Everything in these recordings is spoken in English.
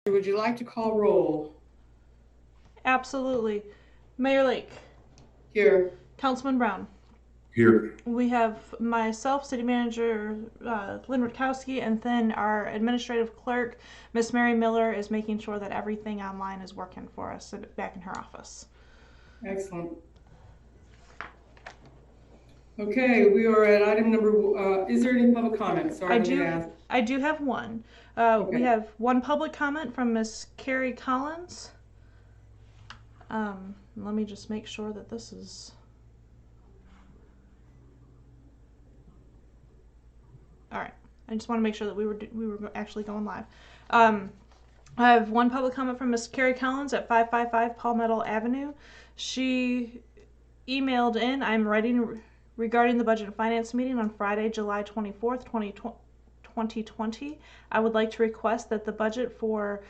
Would you like to call roll? Absolutely. Mayor Lake, Here. Councilman Brown. Here. We have myself, City Manager Lynn Rutkowski, and then our administrative clerk, Miss Mary Miller, is making sure that everything online is working for us back in her office. Excellent. Okay, we are at item number. Is there any public comment? Sorry, I do have one. Okay. We have one public comment from Miss Carrie Collins. Let me just make sure that this is. All right. I just want to make sure that we were actually going live. I have one public comment from Miss Carrie Collins at 555 Palmetto Avenue. She emailed in, I'm writing regarding the Budget and Finance meeting on Friday, July 24th, 2020. I would like to request that the budget for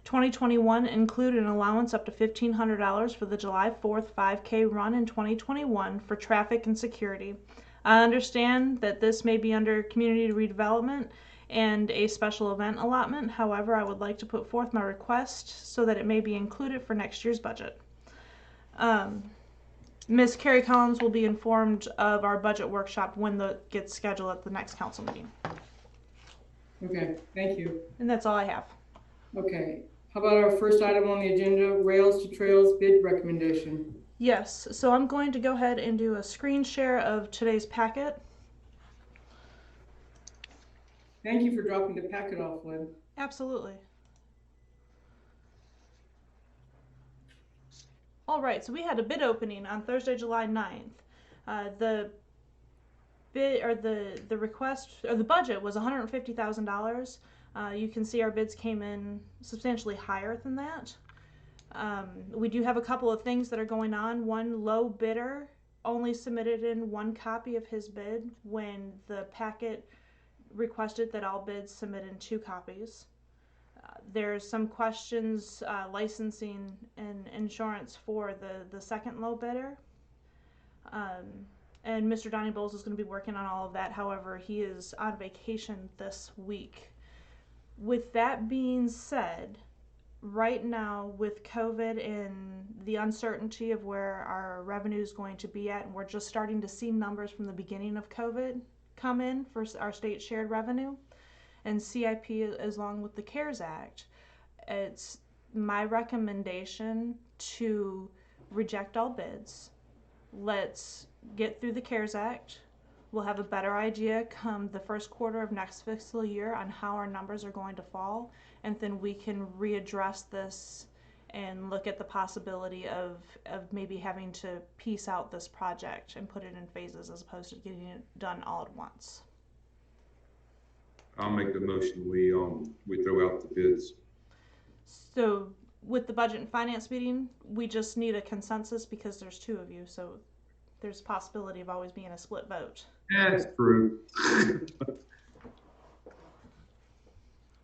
2021 include an allowance up to $1,500 for the July 4th 5K run in 2021 for traffic and security. I understand that this may be under community redevelopment and a special event allotment. However, I would like to put forth my request so that it may be included for next year's budget. Ms. Carrie Collins will be informed of our budget workshop when it gets scheduled at the next council meeting. Okay, thank you. And that's all I have. Okay, how about our first item on the agenda, Rails to Trails bid recommendation? Yes, so I'm going to go ahead and do a screen share of today's packet. Thank you for dropping the packet off, Lynn. Absolutely. All right, so we had a bid opening on Thursday, July 9th. The bid or the request or the budget was $150,000. You can see our bids came in substantially higher than that. We do have a couple of things that are going on. One low bidder only submitted in one copy of his bid when the packet requested that all bids submit in two copies. There's some questions, licensing and insurance for the second low bidder. And Mr. Donnie Bowles is going to be working on all of that. However, he is on vacation this week. With that being said, right now with COVID and the uncertainty of where our revenue is going to be at, and we're just starting to see numbers from the beginning of COVID come in for our state shared revenue and CIP along with the CARES Act, it's my recommendation to reject all bids. Let's get through the CARES Act. We'll have a better idea come the first quarter of next fiscal year on how our numbers are going to fall, and then we can readdress this and look at the possibility of maybe having to piece out this project and put it in phases as opposed to getting it done all at once. I'll make the motion. We throw out the bids. So with the budget and finance meeting, we just need a consensus because there's two of you, so there's a possibility of always being a split vote. That's true.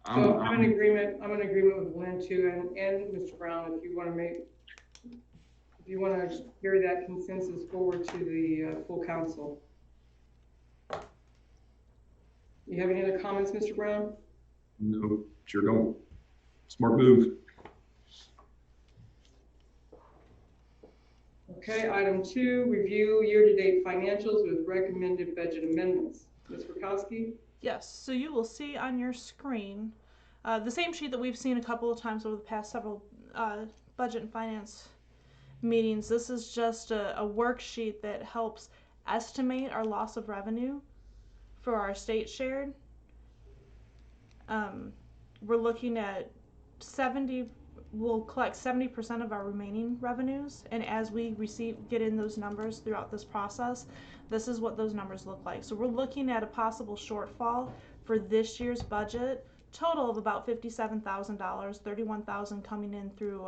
So I'm in agreement. I'm in agreement with Lynn too, and Mr. Brown. If you want to carry that consensus forward to the full council. You have any other comments, Mr. Brown? No, sure don't. Smart move. Okay, item 2, review year-to-date financials with recommended budget amendments. Ms. Rutkowski? Yes, so you will see on your screen the same sheet that we've seen a couple of times over the past several budget and finance meetings. This is just a worksheet that helps estimate our loss of revenue for our state shared. We're looking at we'll collect 70% of our remaining revenues, and as we get in those numbers throughout this process, this is what those numbers look like. So we're looking at a possible shortfall for this year's budget, total of about $57,000, $31,000 coming in through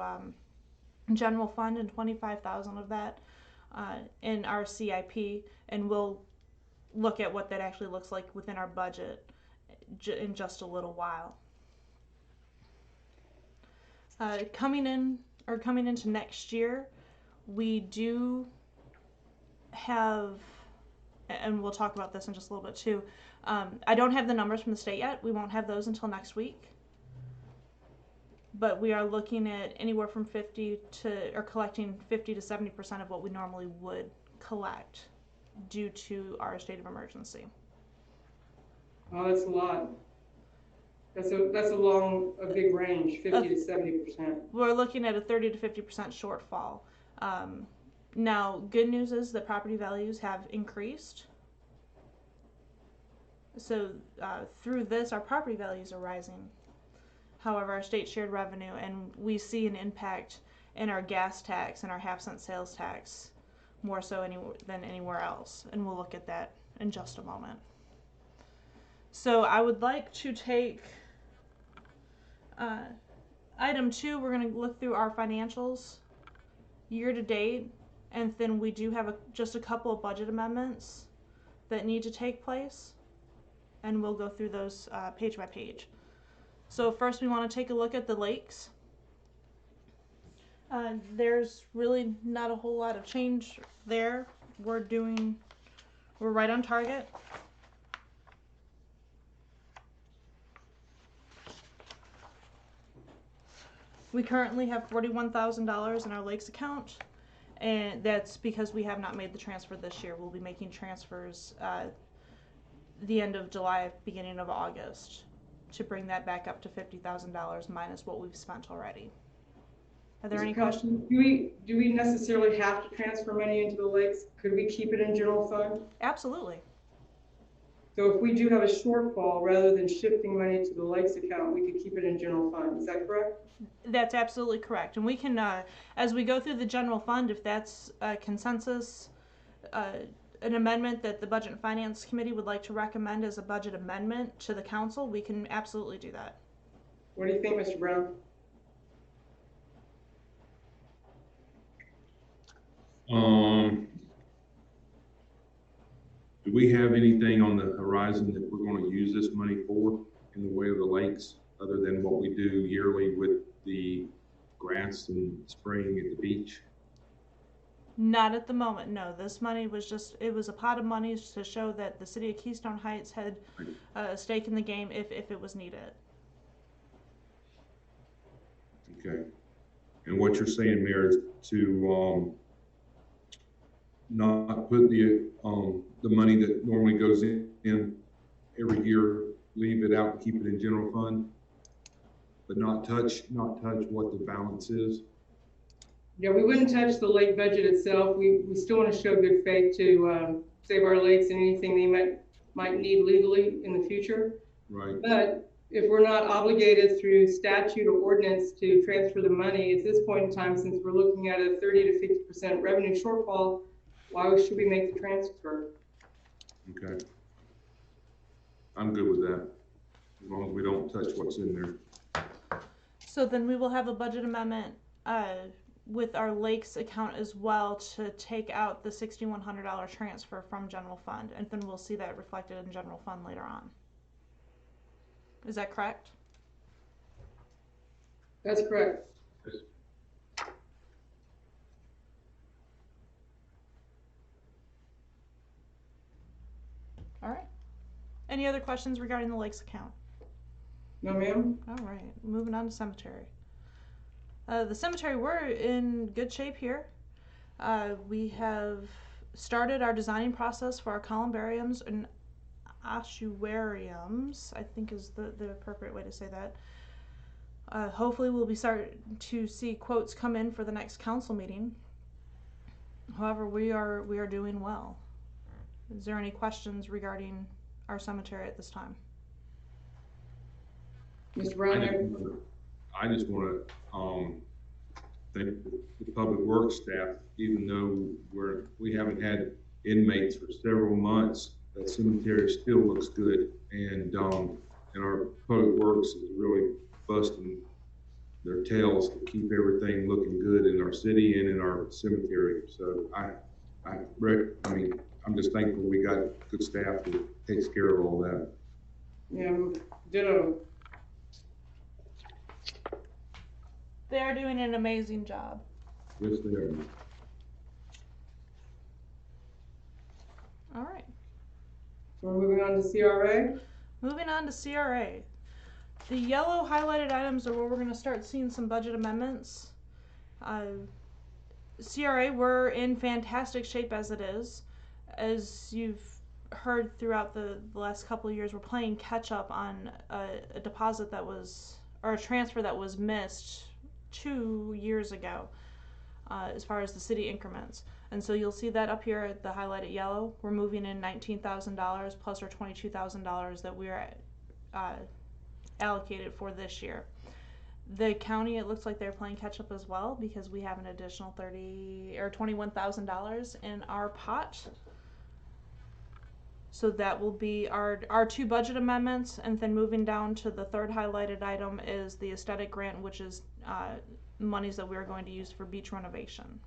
general fund and $25,000 of that in our CIP, and we'll look at what that actually looks like within our budget in just a little while. Coming into next year, we do have, and we'll talk about this in just a little bit too. I don't have the numbers from the state yet. We won't have those until next week. but we are looking at anywhere from collecting 50 to 70% of what we normally would collect due to our state of emergency. Oh, that's a lot. That's a big range, 50 to 70%. We're looking at a 30 to 50% shortfall. Now, good news is that property values have increased. So through this, our property values are rising. However, our state shared revenue, and we see an impact in our gas tax and our half-cent sales tax more so than anywhere else. And we'll look at that in just a moment. So I would like to take item 2. We're going to look through our financials year to date, and then we do have just a couple of budget amendments that need to take place, and we'll go through those page by page. So first we want to take a look at the lakes. There's really not a whole lot of change there. We're right on target. We currently have $41,000 in our lakes account, and that's because we have not made the transfer this year. We'll be making transfers the end of July, beginning of August, to bring that back up to $50,000 minus what we've spent already. Are there any questions? Do we necessarily have to transfer money into the lakes? Could we keep it in general fund? Absolutely. So if we do have a shortfall, rather than shifting money to the lakes account, we could keep it in general fund. Is that correct? That's absolutely correct. And we can, as we go through the general fund, if that's a consensus, an amendment that the Budget and Finance Committee would like to recommend as a budget amendment to the council, we can absolutely do that. What do you think, Mr. Brown? Do we have anything on the horizon that we're going to use this money for in the way of the lakes, other than what we do yearly with the grass and spraying at the beach? Not at the moment, no. This money was it was a pot of money to show that the city of Keystone Heights had a stake in the game if it was needed. Okay. And what you're saying, Mayor, is to not put the money that normally goes in every year, leave it out and keep it in general fund, but not touch what the balance is. Yeah, we wouldn't touch the lake budget itself. We still want to show good faith to save our lakes and anything they might need legally in the future. Right. But if we're not obligated through statute or ordinance to transfer the money at this point in time, since we're looking at a 30 to 50% revenue shortfall, why should we make the transfer? Okay. I'm good with that, as long as we don't touch what's in there. So then we will have a budget amendment with our lakes account as well to take out the $6,100 transfer from general fund, and then we'll see that reflected in general fund later on. Is that correct? That's correct. Yes. All right. Any other questions regarding the lakes account? No, ma'am. All right, moving on to cemetery. The cemetery, we're in good shape here. We have started our designing process for our columbariums and ossuariums, I think is the appropriate way to say that. Hopefully we'll be starting to see quotes come in for the next council meeting. However, we are doing well. Is there any questions regarding our cemetery at this time? Mr. Brown? I just want to thank the public works staff, even though we haven't had inmates for several months, that cemetery still looks good, and our public works is really busting their tails to keep everything looking good in our city and in our cemetery. So I'm just thankful we got good staff that takes care of all that. Yeah, ditto. They are doing an amazing job. Yes, they are. All right. We're moving on to CRA. Moving on to CRA. The yellow highlighted items are where we're going to start seeing some budget amendments. CRA, we're in fantastic shape as it is. As you've heard throughout the last couple of years, we're playing catch up on a deposit that was, or a transfer that was missed 2 years ago, as far as the city increments. And so you'll see that up here at the highlighted yellow. We're moving in $19,000 plus our $22,000 that we're allocated for this year. The county, it looks like they're playing catch up as well because we have an additional $21,000 in our pot. So that will be our two budget amendments, and then moving down to the third highlighted item is the aesthetic grant, which is monies that we're going to use for beach renovation.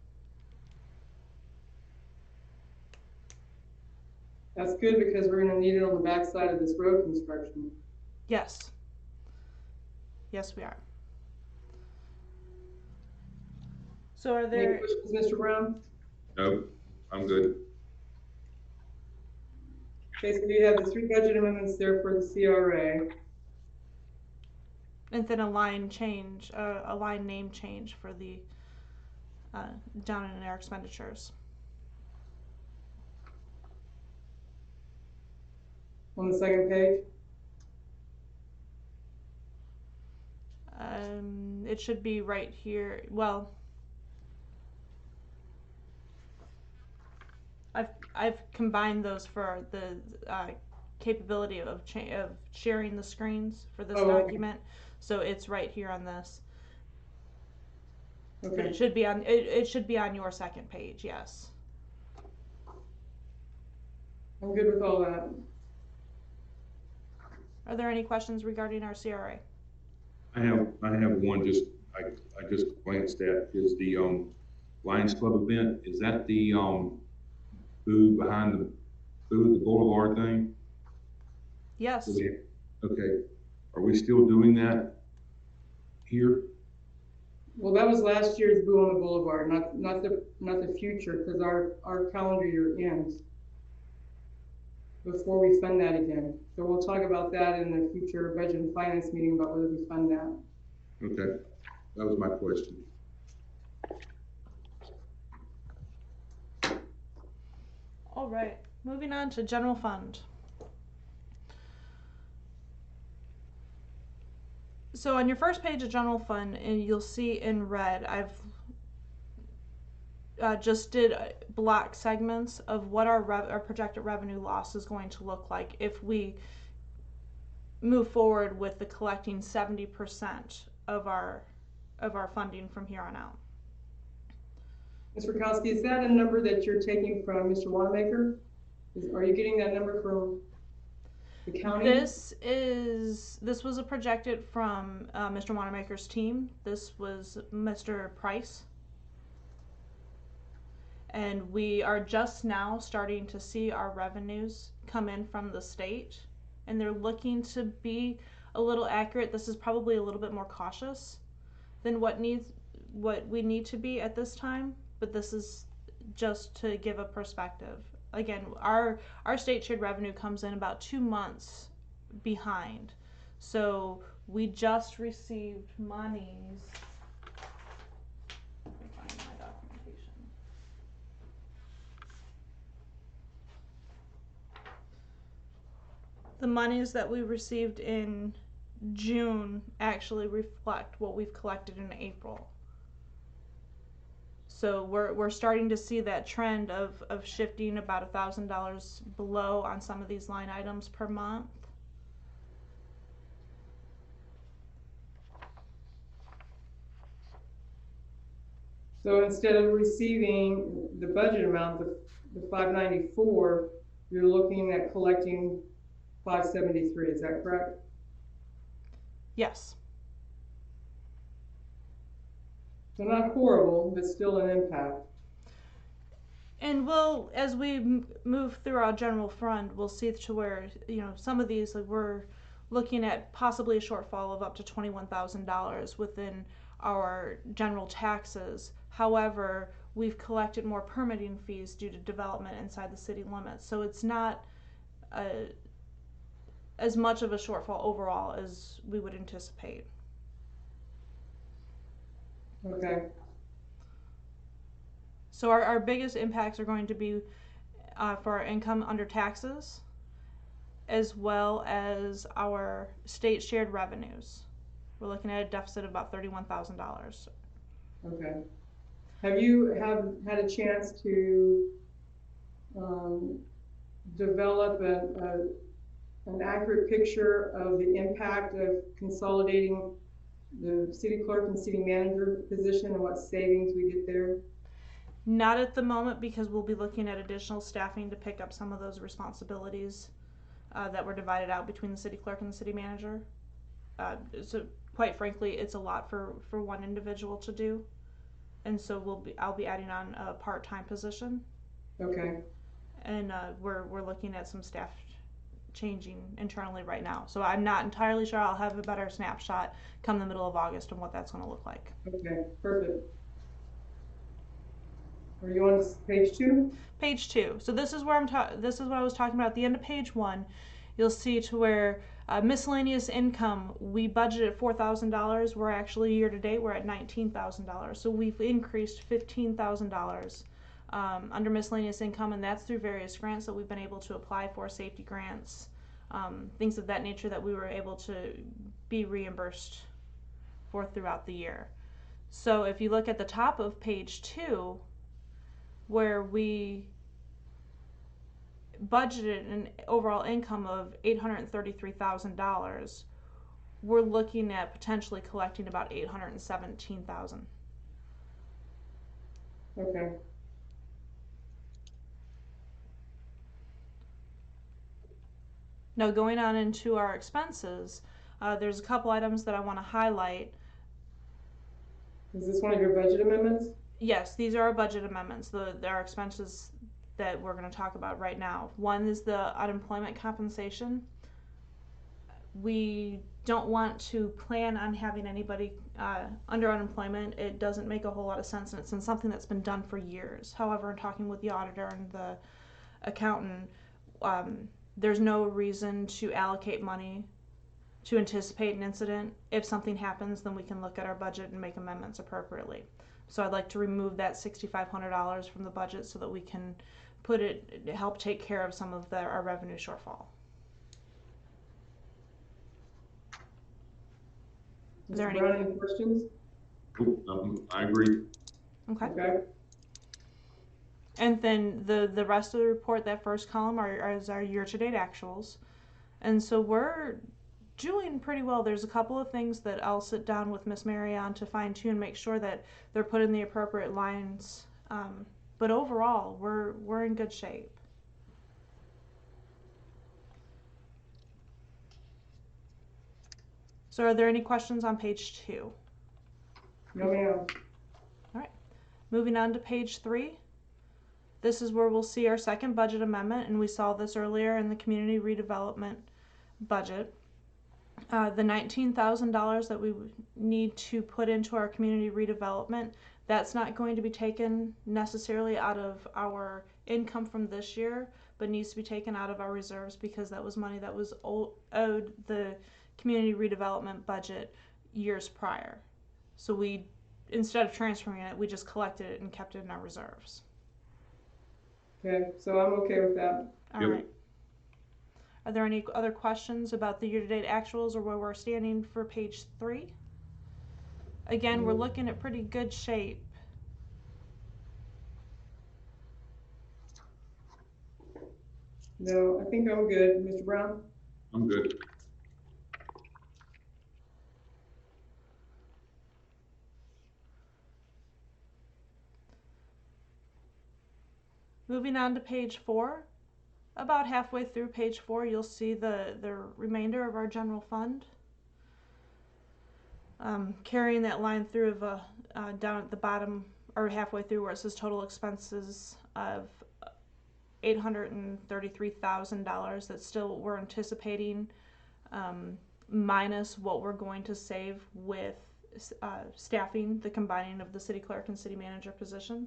That's good because we're gonna need it on the backside of this road construction. Yes. Yes, we are. So are Any there, questions, Mr. Brown? No, I'm good. Okay, so we have the three budget amendments there for the CRA. and then a line change, a line name change for the down in our expenditures. On the second page, It should be right here. Well, I've combined those for the capability of sharing the screens for this document, so it's right here on this. okay. But it should be on it should be on your second page. Yes. I'm good with all that. Are there any questions regarding our CRA? I have one, I just glanced at, is the Lions Club event, is that the booth behind the boulevard thing? Yes. Okay, are we still doing that here? Well, that was last year's Boo on the Boulevard, not the future, because our calendar year ends before we fund that again. So we'll talk about that in the future budget and finance meeting about whether we fund that. Okay, that was my question. All right. Moving on to general fund. So on your first page of general fund, and you'll see in red, I've just did block segments of what our projected revenue loss is going to look like if we move forward with the collecting 70% of our funding from here on out. Ms. Rakowski, is that a number that you're taking from Mr. Wanamaker? Are you getting that number from the county? This was a projected from Mr. Wanamaker's team. This was Mr. Price. And we are just now starting to see our revenues come in from the state, and they're looking to be a little accurate. This is probably a little bit more cautious than what we need to be at this time, but this is just to give a perspective. Again, our state shared revenue comes in about 2 months behind. So we just received monies. Let me find my documentation. The monies that we received in June actually reflect what we've collected in April. So we're starting to see that trend of shifting about $1,000 below on some of these line items per month. So instead of receiving the budget amount, the 594, you're looking at collecting 573, is that correct? Yes. So not horrible, but still an impact. And we'll, as we move through our general fund, we'll see to where, some of these, like, we're looking at possibly a shortfall of up to $21,000 within our general taxes. However, we've collected more permitting fees due to development inside the city limits. So it's not as much of a shortfall overall as we would anticipate. Okay. So our biggest impacts are going to be for our income under taxes, as well as our state shared revenues. We're looking at a deficit of about $31,000. Okay. Have you had a chance to develop an accurate picture of the impact of consolidating the city clerk and city manager position and what savings we get there? Not at the moment, because we'll be looking at additional staffing to pick up some of those responsibilities that were divided out between the city clerk and the city manager. So quite frankly, it's a lot for one individual to do, and so I'll be adding on a part-time position. Okay. And we're looking at some staff changing internally right now. So I'm not entirely sure. I'll have a better snapshot come the middle of August on what that's going to look like. Okay, perfect. Are you on page 2? Page 2. So this is where this is what I was talking about at the end of page 1. You'll see to where miscellaneous income, we budgeted $4,000. We're actually year to date we're at $19,000. So we've increased $15,000 under miscellaneous income, and that's through various grants that we've been able to apply for, safety grants, things of that nature that we were able to be reimbursed for throughout the year. So if you look at the top of page 2, where we budgeted an overall income of $833,000, we're looking at potentially collecting about $817,000. Okay. Now going on into our expenses, there's a couple items that I want to highlight. Is this one of your budget amendments? Yes, these are our budget amendments. There are expenses that we're going to talk about right now. One is the unemployment compensation. We don't want to plan on having anybody under unemployment. It doesn't make a whole lot of sense, and it's been something that's been done for years. However, in talking with the auditor and the accountant, there's no reason to allocate money to anticipate an incident. If something happens, then we can look at our budget and make amendments appropriately. So I'd like to remove that $6,500 from the budget so that we can put it, help take care of some of our revenue shortfall. Is there Mr. Brown, any questions? I agree. Okay. And then the rest of the report, that first column, is our year-to-date actuals. And so we're doing pretty well. There's a couple of things that I'll sit down with Miss Mary on to fine-tune, make sure that they're put in the appropriate lines. But overall, we're in good shape. So are there any questions on page 2? No, ma'am. All right. Moving on to page 3. This is where we'll see our second budget amendment, and we saw this earlier in the community redevelopment budget. The $19,000 that we need to put into our community redevelopment, that's not going to be taken necessarily out of our income from this year, but needs to be taken out of our reserves, because that was money that was owed the community redevelopment budget years prior. So we, instead of transferring it, we just collected it and kept it in our reserves. Okay, so I'm okay with that. All right. Are there any other questions about the year-to-date actuals or where we're standing for page 3? Again, we're looking at pretty good shape. No, I think I'm good. Mr. Brown? I'm good. Moving on to page 4. About halfway through page 4, you'll see the remainder of our general fund. Carrying that line through of down at the bottom, or halfway through, where it says total expenses of $833,000 that still we're anticipating, minus what we're going to save with staffing, the combining of the city clerk and city manager position.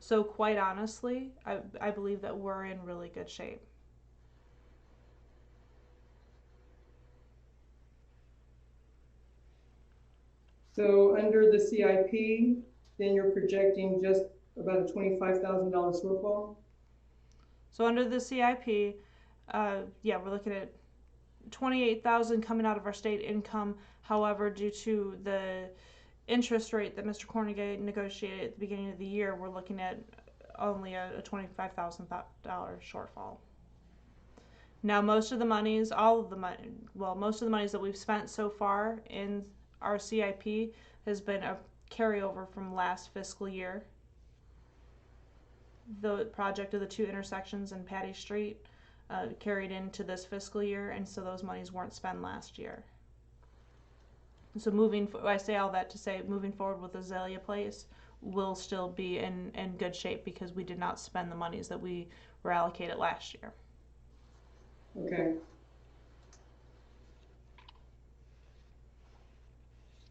So quite honestly, I believe that we're in really good shape. So under the CIP, then you're projecting just about a $25,000 shortfall? So under the CIP, yeah, we're looking at 28,000 coming out of our state income. However, due to the interest rate that Mr. Cornegay negotiated at the beginning of the year, we're looking at only a $25,000 shortfall. Now, most of the monies, most of the monies that we've spent so far in our CIP has been a carryover from last fiscal year. The project of the 2 intersections in Patty Street carried into this fiscal year, and so those monies weren't spent last year. So I say all that to say, moving forward with Azalea Place will still be in good shape because we did not spend the monies that we were allocated last year. Okay.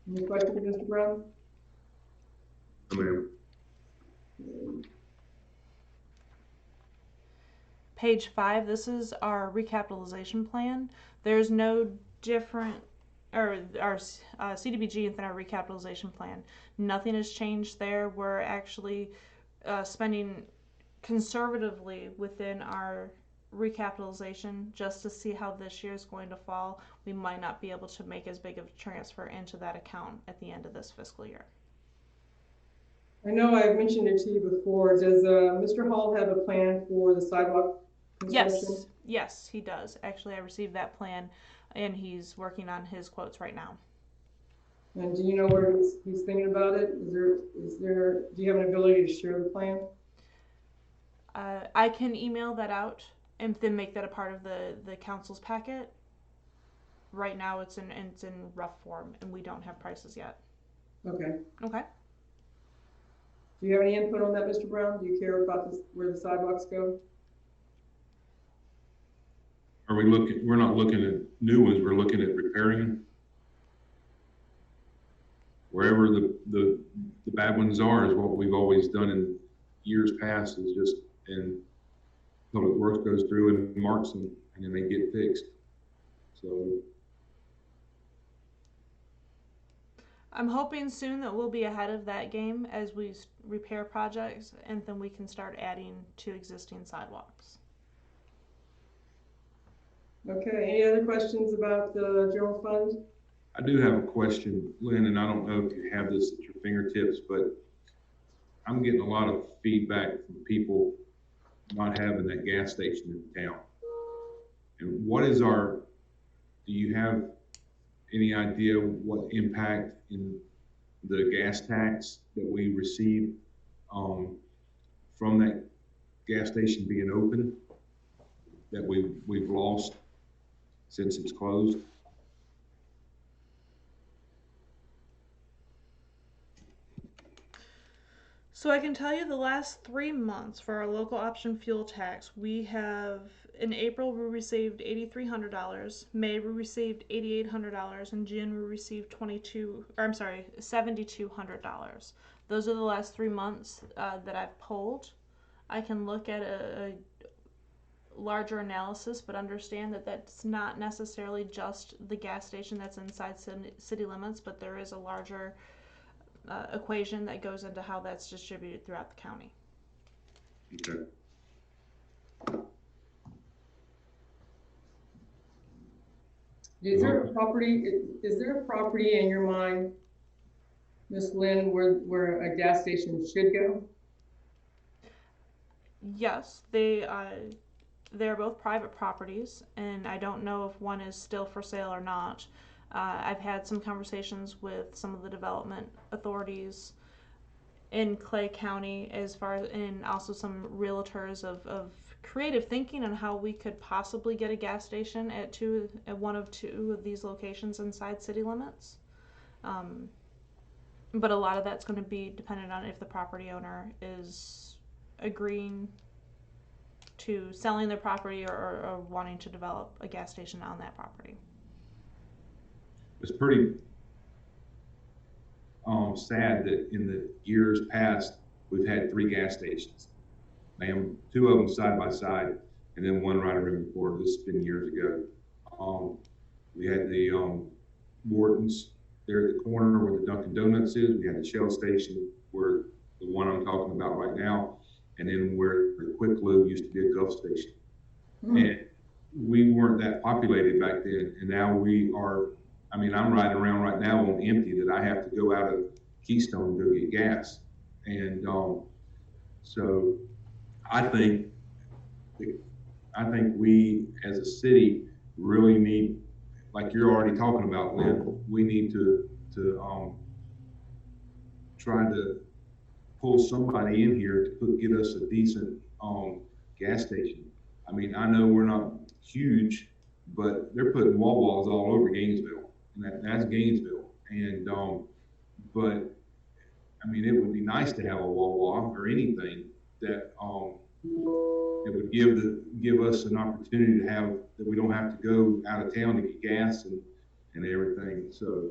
Any questions, Mr. Brown? No, ma'am. Page 5, this is our recapitalization plan. There's no different, or our CDBG within our recapitalization plan. Nothing has changed there. We're actually spending conservatively within our recapitalization just to see how this year is going to fall. We might not be able to make as big of a transfer into that account at the end of this fiscal year. I know I've mentioned it to you before. Does Mr. Hall have a plan for the sidewalk construction? Yes, he does. Actually, I received that plan, and he's working on his quotes right now. And do you know where he's thinking about it? Do you have an ability to share the plan? I can email that out and then make that a part of the council's packet. Right now, it's in rough form, and we don't have prices yet. Okay. Okay. Do you have any input on that, Mr. Brown? Do you care about where the sidewalks go? We're not looking at new ones, we're looking at repairing wherever the bad ones are is what we've always done in years past, is just, and Public Works goes through and marks them and then they get fixed. So I'm hoping soon that we'll be ahead of that game as we repair projects, and then we can start adding to existing sidewalks. Okay, any other questions about the general fund? I do have a question, Lynn, and I don't know if you have this at your fingertips, but I'm getting a lot of feedback from people not having that gas station in town. And what is do you have any idea what impact in the gas tax that we receive from that gas station being open that we've lost since it's closed? So I can tell you the last 3 months for our local option fuel tax, we have, in April we received $8,300, May we received $8,800, and June we received $7,200. Those are the last 3 months that I've pulled. I can look at a larger analysis, but understand that that's not necessarily just the gas station that's inside city limits, but there is a larger equation that goes into how that's distributed throughout the county. Okay. Is there a property in your mind, Ms. Lynn, where a gas station should go? Yes, they're both private properties, and I don't know if one is still for sale or not. I've had some conversations with some of the development authorities in Clay County, and also some realtors of creative thinking on how we could possibly get a gas station at one of two of these locations inside city limits. But a lot of that's going to be dependent on if the property owner is agreeing to selling their property or wanting to develop a gas station on that property. It's pretty sad that in the years past, we've had 3 gas stations. 2 of them side by side, and then one right around the corner. This has been years ago. We had the Morton's there at the corner where the Dunkin' Donuts is. We had the Shell station where the one I'm talking about right now, and then where the Quick Lube used to be a Gulf station. And we weren't that populated back then, and now we are. I mean, I'm riding around right now on empty that I have to go out of Keystone to go get gas. And so I think we as a city really need, like you're already talking about, Lynn, we need to try to pull somebody in here to get us a decent gas station. I mean, I know we're not huge, but they're putting wall walls all over Gainesville, and that's Gainesville. And but I mean, it would be nice to have a Wawa or anything that it would give us an opportunity to have that we don't have to go out of town to get gas and everything. So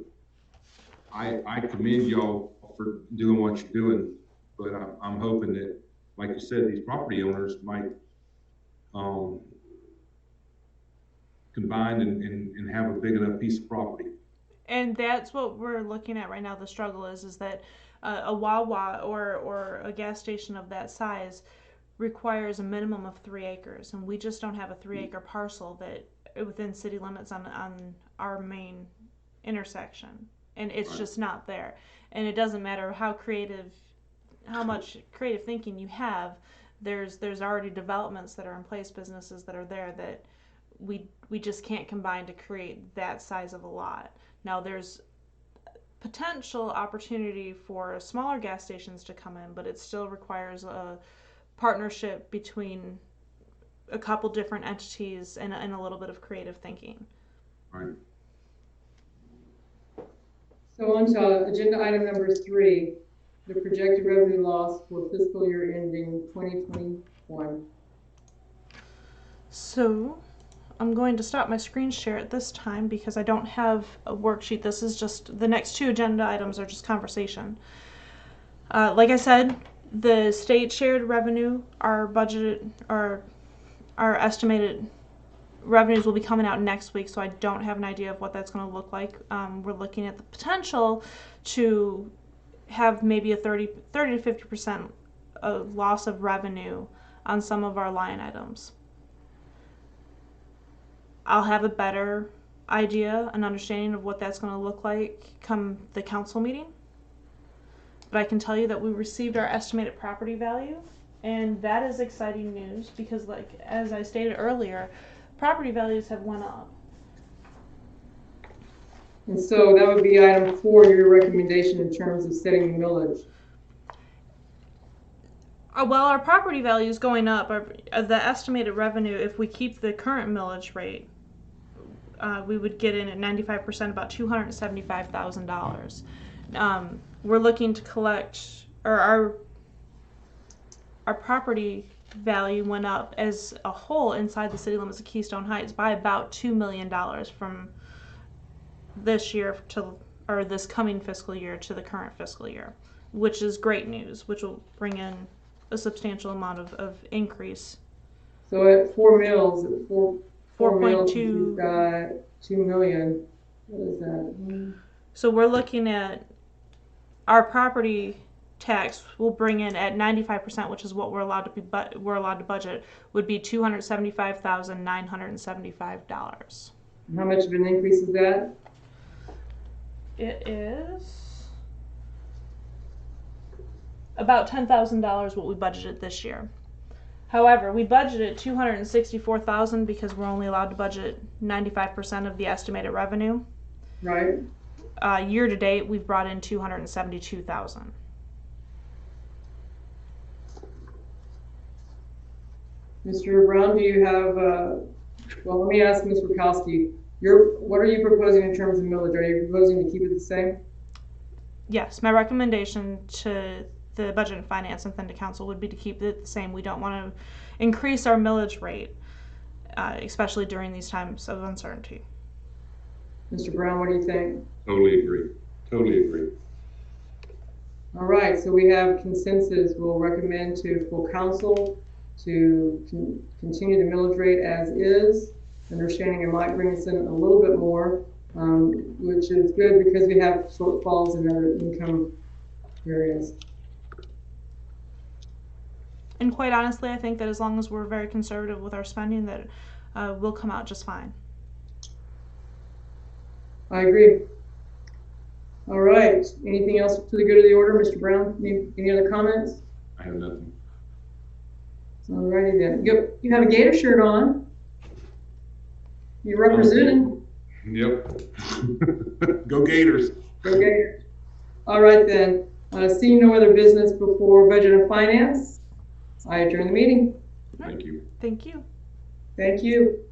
I commend y'all for doing what you're doing, but I'm hoping that, like you said, these property owners might combine and have a big enough piece of property. And that's what we're looking at right now. The struggle is that a Wawa or a gas station of that size requires a minimum of 3 acres, and we just don't have a 3-acre parcel that within city limits on our main intersection, and it's just not there. And it doesn't matter how much creative thinking you have. There's already developments that are in place, businesses that are there that we just can't combine to create that size of a lot. Now there's potential opportunity for smaller gas stations to come in, but it still requires a partnership between a couple different entities and a little bit of creative thinking. Right. So on to agenda item number 3, the projected revenue loss for fiscal year ending 2021. So I'm going to stop my screen share at this time because I don't have a worksheet. This is just, the next 2 agenda items are just conversation. Like I said, the state shared revenue, our budget, our estimated revenues will be coming out next week, so I don't have an idea of what that's going to look like. We're looking at the potential to have maybe a 30 to 50% loss of revenue on some of our line items. I'll have a better idea, an understanding of what that's going to look like come the council meeting. But I can tell you that we received our estimated property value, and that is exciting news because, like as I stated earlier, property values have went up. And so that would be item 4, your recommendation in terms of setting the millage. Well, our property value is going up. The estimated revenue, if we keep the current millage rate, we would get in at 95%, about $275,000. We're looking to collect, or our property value went up as a whole inside the city limits of Keystone Heights by about $2 million from this year or this coming fiscal year to the current fiscal year, which is great news, which will bring in a substantial amount of increase. So at 4 mills, at 4.2, you've got $2 million. What is that? So we're looking at our property tax will bring in at 95%, which is what we're allowed to budget, would be $275,975. How much of an increase is that? It is about $10,000 what we budgeted this year. However, we budgeted $264,000 because we're only allowed to budget 95% of the estimated revenue. Right. Year to date, we've brought in $272,000. Mr. Brown, do you have, well, let me ask Ms. Rakowski, what are you proposing in terms of millage? Are you proposing to keep it the same? Yes, my recommendation to the Budget and Finance and then to Council would be to keep it the same. We don't want to increase our millage rate, especially during these times of uncertainty. Mr. Brown, what do you think? Totally agree. Totally agree. All right, so we have consensus. We'll recommend to full council to continue the millage rate as is, understanding it might bring us in a little bit more, which is good because we have shortfalls in other income areas. And quite honestly, I think that as long as we're very conservative with our spending, that we'll come out just fine. I agree. All right, anything else to the good of the order, Mr. Brown? Any other comments? I have nothing. All righty then. You have a Gator shirt on. You're representing. Yep. Go Gators. Go Gators. All right then. Seeing no other business before Budget and Finance, I adjourn the meeting. Thank you. Thank you. Thank you.